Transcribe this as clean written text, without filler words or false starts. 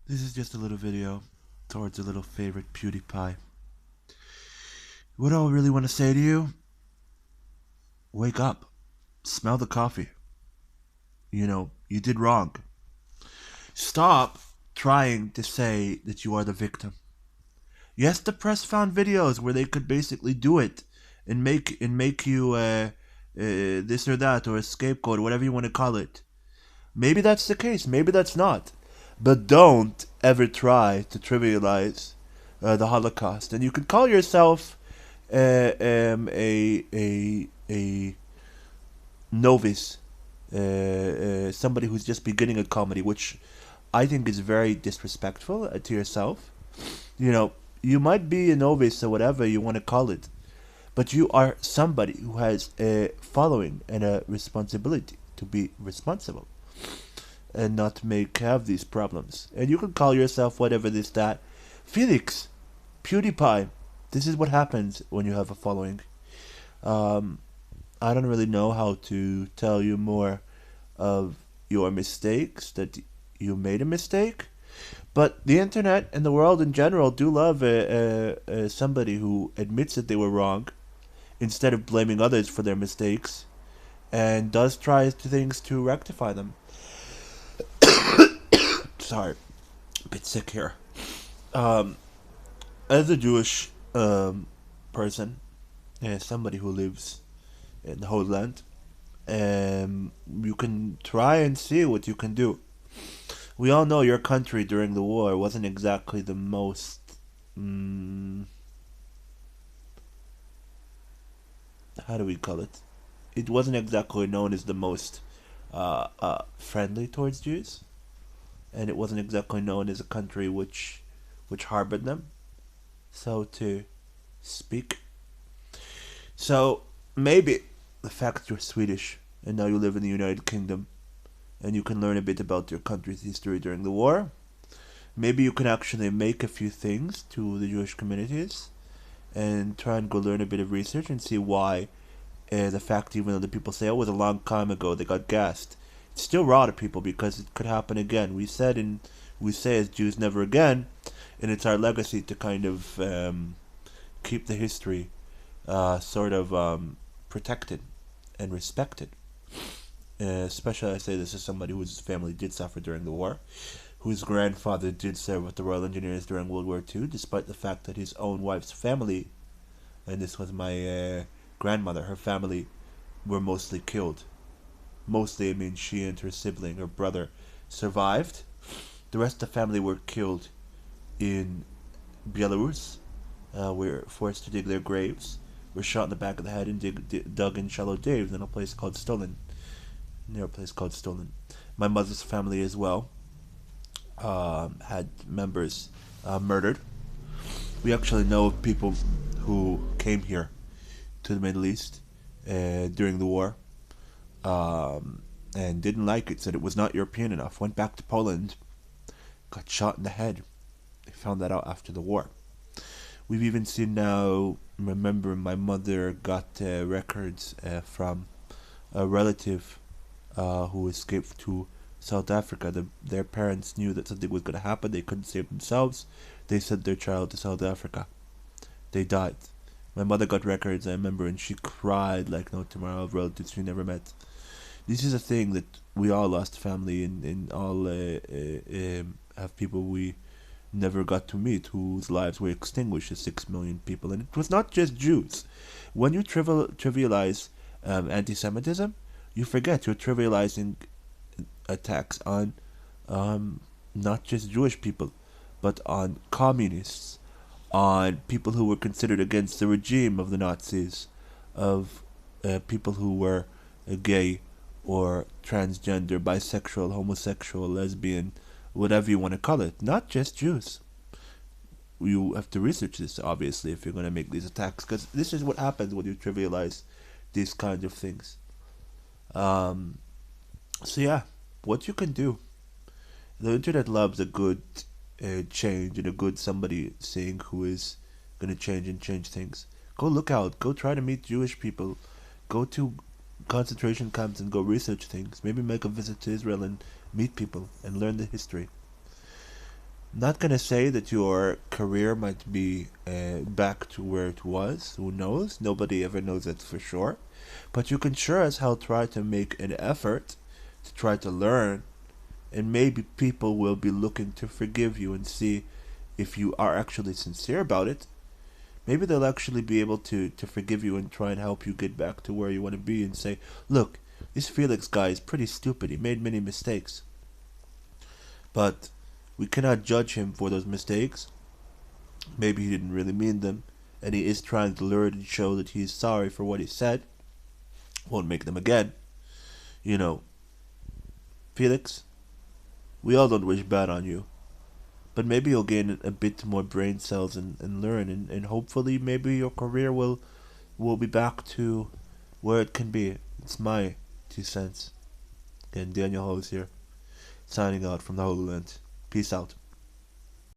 This is just a little video towards a little favorite PewDiePie. What I really want to say to you, wake up. Smell the coffee. You did wrong. Stop trying to say that you are the victim. Yes, the press found videos where they could basically do it and make you this or that, or a scapegoat, or whatever you want to call it. Maybe that's the case. Maybe that's not. But don't ever try to trivialize the Holocaust. And you could call yourself a novice, somebody who's just beginning a comedy, which I think is very disrespectful to yourself. You might be a novice or whatever you want to call it, but you are somebody who has a following and a responsibility to be responsible and not have these problems. And you can call yourself whatever this that. Felix, PewDiePie. This is what happens when you have a following. Um, I don't really know how to tell you more of your mistakes, that you made a mistake. But the internet and the world in general do love somebody who admits that they were wrong instead of blaming others for their mistakes and does try things to rectify them. Sorry, a bit sick here. Um, as a Jewish person, somebody who lives in the Holy Land, you can try and see what you can do. We all know your country during the war wasn't exactly the most. How do we call it? It wasn't exactly known as the most friendly towards Jews, and it wasn't exactly known as a country which harbored them, so to speak. So maybe the fact that you're Swedish and now you live in the United Kingdom and you can learn a bit about your country's history during the war, maybe you can actually make a few things to the Jewish communities and try and go learn a bit of research and see why the fact, even though the people say, oh, it was a long time ago, they got gassed, it's still raw to people because it could happen again. We say as Jews never again, and it's our legacy to kind of keep the history sort of protected and respected. Especially, I say this as somebody whose family did suffer during the war, whose grandfather did serve with the Royal Engineers during World War II, despite the fact that his own wife's family, and this was my grandmother, her family were mostly killed. Mostly, I mean, she and her sibling, her brother, survived. The rest of the family were killed in Belarus, were forced to dig their graves, were shot in the back of the head and dug in shallow graves in a place called Stolin. Near a place called Stolin. My mother's family as well had members murdered. We actually know of people who came here to the Middle East during the war and didn't like it, said it was not European enough, went back to Poland, got shot in the head. They found that out after the war. We've even seen now, remember, my mother got records from a relative who escaped to South Africa. Their parents knew that something was going to happen. They couldn't save themselves. They sent their child to South Africa. They died. My mother got records, I remember, and she cried like no tomorrow of relatives she never met. This is a thing that we all lost family and all have people we never got to meet whose lives were extinguished as 6 million people. And it was not just Jews. When you trivialize anti-Semitism, you forget you're trivializing attacks on not just Jewish people, but on communists, on people who were considered against the regime of the Nazis, of people who were gay or transgender, bisexual, homosexual, lesbian, whatever you want to call it. Not just Jews. You have to research this, obviously, if you're going to make these attacks, because this is what happens when you trivialize these kinds of things. So yeah, what you can do. The internet loves a good change and a good somebody saying who is going to change things. Go look out. Go try to meet Jewish people. Go to concentration camps and go research things. Maybe make a visit to Israel and meet people and learn the history. Not gonna say that your career might be back to where it was. Who knows? Nobody ever knows that for sure. But you can sure as hell try to make an effort to try to learn, and maybe people will be looking to forgive you and see if you are actually sincere about it. Maybe they'll actually be able to forgive you and try and help you get back to where you want to be and say, look, this Felix guy is pretty stupid. He made many mistakes. But we cannot judge him for those mistakes. Maybe he didn't really mean them, and he is trying to learn and show that he's sorry for what he said. Won't make them again. You know, Felix, we all don't wish bad on you. But maybe you'll gain a bit more brain cells and learn, and hopefully maybe your career will be back to where it can be. It's my 2 cents. Again, Daniel Hose here, signing out from the Holy Land. Peace out.